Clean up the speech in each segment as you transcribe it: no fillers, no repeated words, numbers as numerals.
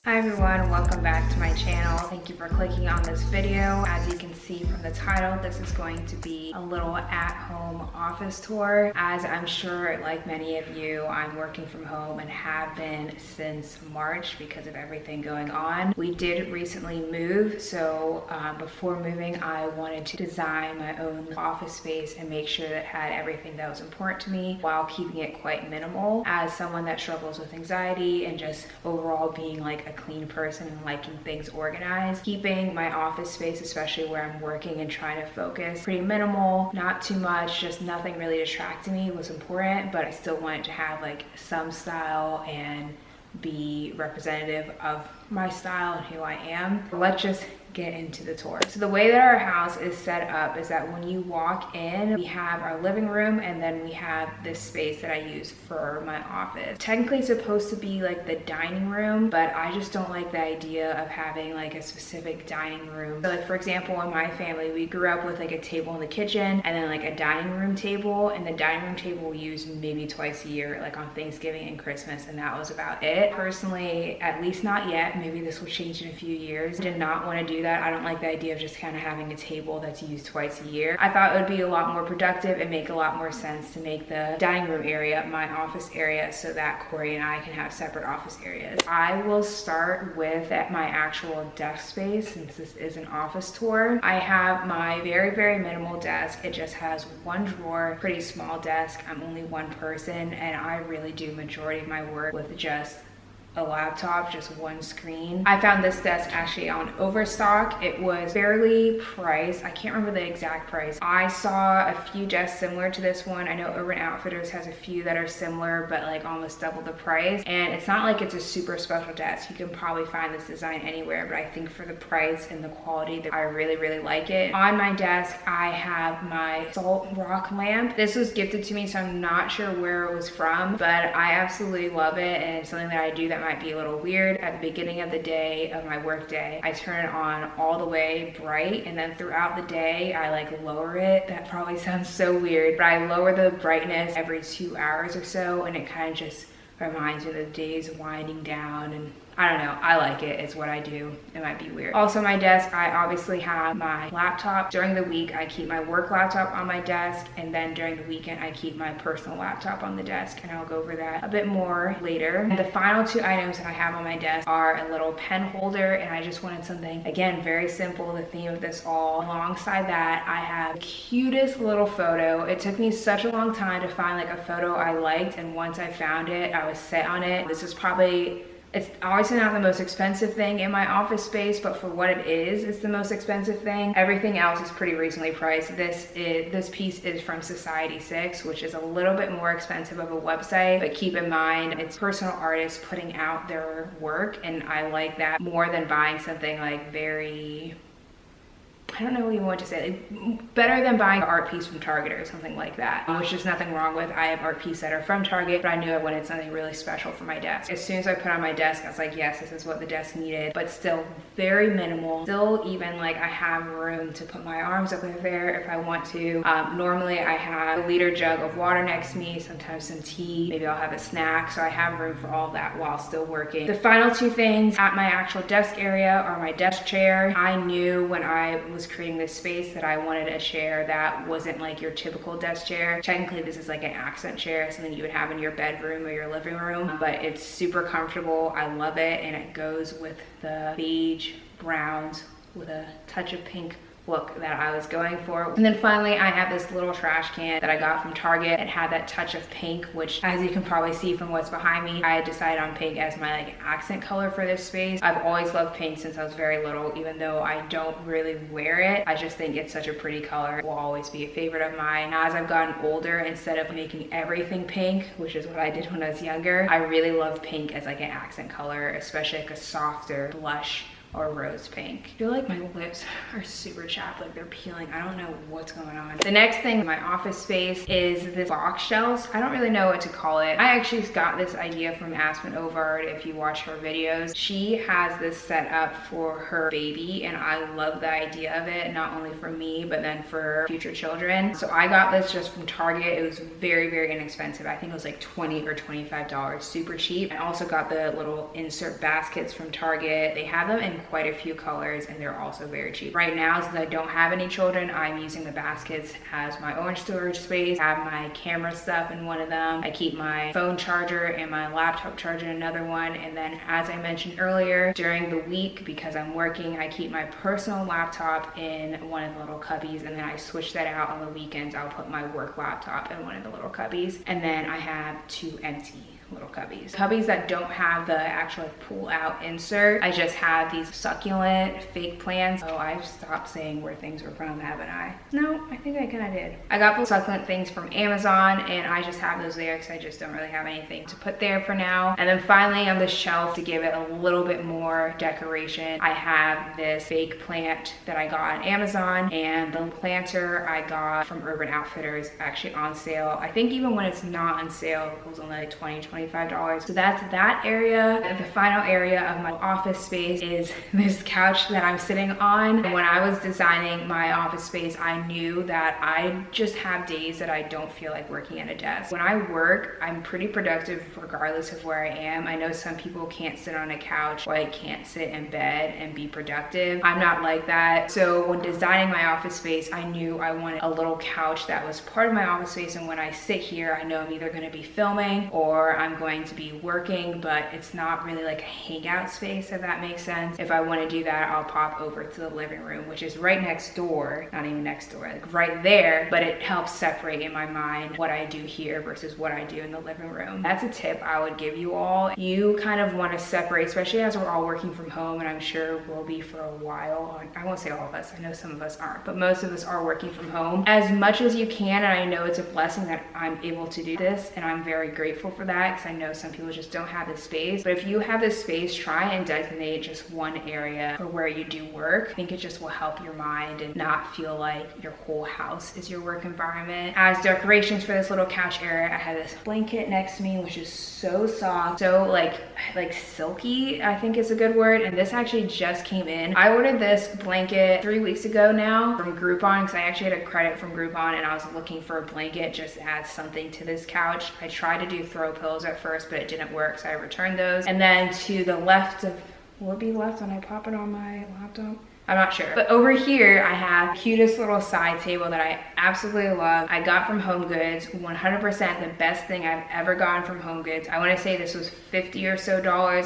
Hi everyone, welcome back to my channel. Thank you for clicking on this video. As you can see from the title, this is going to be a little at-home office tour. As I'm sure, like many of you, I'm working from home and have been since March because of everything going on. We did recently move, so before moving, I wanted to design my own office space and make sure that it had everything that was important to me while keeping it quite minimal. As someone that struggles with anxiety and just overall being like a clean person and liking things organized, keeping my office space, especially where I'm working and trying to focus, pretty minimal, not too much, just nothing really distracting me was important, but I still wanted to have like some style and be representative of my style and who I am. Let's just get into the tour. So the way that our house is set up is that when you walk in, we have our living room and then we have this space that I use for my office. Technically it's supposed to be like the dining room, but I just don't like the idea of having like a specific dining room. So like for example, in my family, we grew up with like a table in the kitchen and then like a dining room table, and the dining room table we use maybe twice a year, like on Thanksgiving and Christmas, and that was about it. Personally, at least not yet, maybe this will change in a few years, I did not want to do that. I don't like the idea of just kind of having a table that's used twice a year. I thought it would be a lot more productive and make a lot more sense to make the dining room area my office area so that Corey and I can have separate office areas. I will start with at my actual desk space, since this is an office tour. I have my very, very minimal desk. It just has one drawer, pretty small desk. I'm only one person and I really do majority of my work with just a laptop, just one screen. I found this desk actually on Overstock. It was fairly priced. I can't remember the exact price. I saw a few desks similar to this one. I know Urban Outfitters has a few that are similar, but like almost double the price. And it's not like it's a super special desk. You can probably find this design anywhere, but I think for the price and the quality, I really, really like it. On my desk, I have my salt rock lamp. This was gifted to me, so I'm not sure where it was from, but I absolutely love it. And it's something that I do that might be a little weird. At the beginning of the day of my work day, I turn it on all the way bright, and then throughout the day I like lower it. That probably sounds so weird, but I lower the brightness every 2 hours or so, and it kind of just reminds me that the day is winding down, and I don't know, I like it. It's what I do. It might be weird. Also, my desk, I obviously have my laptop. During the week, I keep my work laptop on my desk, and then during the weekend, I keep my personal laptop on the desk, and I'll go over that a bit more later. And the final two items that I have on my desk are a little pen holder, and I just wanted something, again, very simple, the theme of this all. Alongside that, I have the cutest little photo. It took me such a long time to find like a photo I liked, and once I found it, I was set on it. This is probably, it's obviously not the most expensive thing in my office space, but for what it is, it's the most expensive thing. Everything else is pretty reasonably priced. This piece is from Society6, which is a little bit more expensive of a website, but keep in mind, it's personal artists putting out their work, and I like that more than buying something like very, I don't know even what to say, better than buying an art piece from Target or something like that, which there's nothing wrong with. I have art pieces that are from Target, but I knew I wanted something really special for my desk. As soon as I put on my desk, I was like, yes, this is what the desk needed, but still very minimal. Still even like I have room to put my arms up there if I want to. Normally I have a liter jug of water next to me, sometimes some tea, maybe I'll have a snack, so I have room for all of that while still working. The final two things at my actual desk area are my desk chair. I knew when I was creating this space that I wanted a chair that wasn't like your typical desk chair. Technically this is like an accent chair, something you would have in your bedroom or your living room, but it's super comfortable. I love it, and it goes with the beige browns with a touch of pink look that I was going for. And then finally, I have this little trash can that I got from Target. It had that touch of pink, which as you can probably see from what's behind me, I had decided on pink as my like accent color for this space. I've always loved pink since I was very little, even though I don't really wear it. I just think it's such a pretty color. It will always be a favorite of mine. As I've gotten older, instead of making everything pink, which is what I did when I was younger, I really love pink as like an accent color, especially like a softer blush or rose pink. I feel like my lips are super chapped, like they're peeling. I don't know what's going on. The next thing in my office space is this box shelves. I don't really know what to call it. I actually got this idea from Aspen Ovard. If you watch her videos, she has this set up for her baby, and I love the idea of it, not only for me, but then for future children. So I got this just from Target. It was very, very inexpensive. I think it was like $20 or $25, super cheap. I also got the little insert baskets from Target. They have them in quite a few colors, and they're also very cheap. Right now, since I don't have any children, I'm using the baskets as my own storage space. I have my camera stuff in one of them. I keep my phone charger and my laptop charger in another one. And then, as I mentioned earlier, during the week, because I'm working, I keep my personal laptop in one of the little cubbies, and then I switch that out on the weekends. I'll put my work laptop in one of the little cubbies, and then I have 2 empty little cubbies that don't have the actual pull out insert. I just have these succulent fake plants. Oh, I've stopped saying where things were from, haven't I? No, I think I kind of did. I got the succulent things from Amazon, and I just have those there because I just don't really have anything to put there for now. And then finally, on the shelf, to give it a little bit more decoration, I have this fake plant that I got on Amazon, and the planter I got from Urban Outfitters, actually on sale. I think even when it's not on sale, it was only like $20, $25. So that's that area. The final area of my office space is this couch that I'm sitting on. And when I was designing my office space, I knew that I just have days that I don't feel like working at a desk. When I work, I'm pretty productive regardless of where I am. I know some people can't sit on a couch or like can't sit in bed and be productive. I'm not like that. So when designing my office space, I knew I wanted a little couch that was part of my office space, and when I sit here, I know I'm either going to be filming or I'm going to be working, but it's not really like a hangout space, if that makes sense. If I want to do that, I'll pop over to the living room, which is right next door, not even next door, like right there, but it helps separate in my mind what I do here versus what I do in the living room. That's a tip I would give you all. You kind of want to separate, especially as we're all working from home, and I'm sure we'll be for a while. I won't say all of us, I know some of us aren't, but most of us are working from home as much as you can. And I know it's a blessing that I'm able to do this, and I'm very grateful for that, because I know some people just don't have the space. But if you have the space, try and designate just one area for where you do work. I think it just will help your mind and not feel like your whole house is your work environment. As decorations for this little couch area, I have this blanket next to me, which is so soft, so like silky, I think is a good word. And this actually just came in. I ordered this blanket 3 weeks ago now from Groupon, because I actually had a credit from Groupon, and I was looking for a blanket just to add something to this couch. I tried to do throw pillows at first, but it didn't work, so I returned those. And then to the left of, will it be left when I pop it on my laptop? I'm not sure. But over here, I have the cutest little side table that I absolutely love. I got from Home Goods, 100% the best thing I've ever gotten from Home Goods. I wanna say this was $50 or so.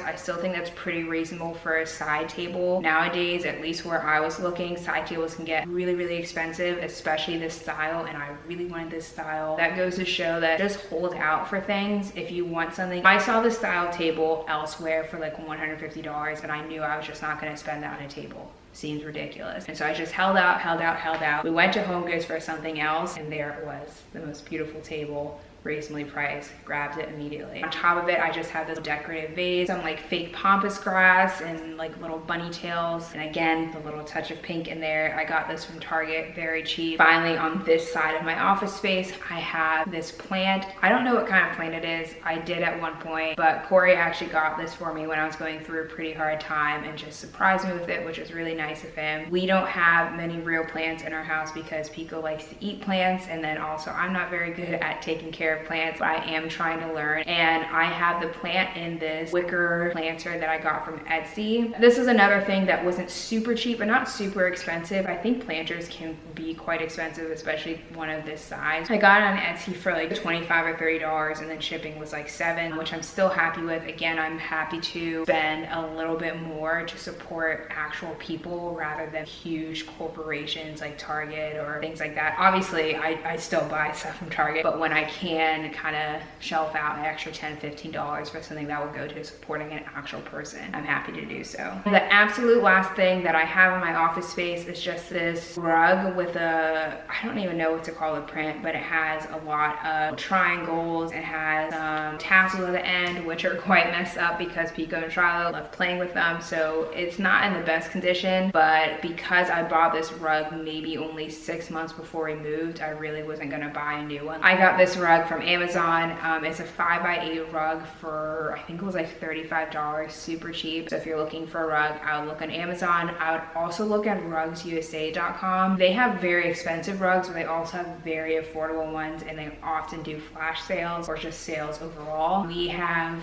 I still think that's pretty reasonable for a side table. Nowadays, at least where I was looking, side tables can get really, really expensive, especially this style, and I really wanted this style. That goes to show that just hold out for things if you want something. I saw the style table elsewhere for like $150, and I knew I was just not gonna spend that on a table. Seems ridiculous. And so I just held out. We went to Home Goods for something else, and there it was, the most beautiful table, reasonably priced, grabbed it immediately. On top of it, I just have this decorative vase, some like fake pampas grass and like little bunny tails. And again, the little touch of pink in there. I got this from Target, very cheap. Finally, on this side of my office space, I have this plant. I don't know what kind of plant it is. I did at one point, but Corey actually got this for me when I was going through a pretty hard time and just surprised me with it, which was really nice of him. We don't have many real plants in our house because Pico likes to eat plants, and then also I'm not very good at taking care of plants, but I am trying to learn. And I have the plant in this wicker planter that I got from Etsy. This is another thing that wasn't super cheap, but not super expensive. I think planters can be quite expensive, especially one of this size. I got it on Etsy for like $25 or $30, and then shipping was like $7, which I'm still happy with. Again, I'm happy to spend a little bit more to support actual people rather than huge corporations like Target or things like that. Obviously, I still buy stuff from Target, but when I can, and kind of shelf out an extra $10, $15 for something that will go to supporting an actual person, I'm happy to do so. The absolute last thing that I have in my office space is just this rug with I don't even know what to call the print, but it has a lot of triangles. It has tassels at the end, which are quite messed up because Pico and Shiloh love playing with them. So it's not in the best condition, but because I bought this rug maybe only 6 months before we moved, I really wasn't gonna buy a new one. I got this rug from Amazon. It's a 5x8 rug for, I think it was like $35, super cheap. So if you're looking for a rug, I would look on Amazon. I would also look at rugsusa.com. They have very expensive rugs, but they also have very affordable ones, and they often do flash sales or just sales overall. We have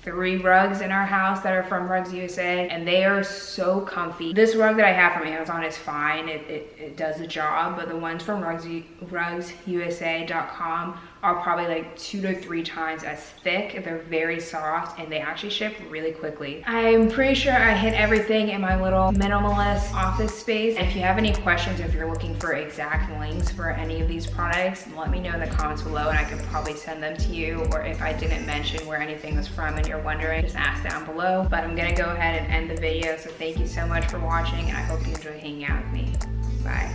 3 rugs in our house that are from Rugs USA, and they are so comfy. This rug that I have from Amazon is fine. It does the job, but the ones from rugsusa.com are probably like 2 to 3 times as thick. They're very soft, and they actually ship really quickly. I'm pretty sure I hit everything in my little minimalist office space. If you have any questions, if you're looking for exact links for any of these products, let me know in the comments below, and I could probably send them to you. Or if I didn't mention where anything was from and you're wondering, just ask down below. But I'm gonna go ahead and end the video. So thank you so much for watching, and I hope you enjoy hanging out with me. Bye.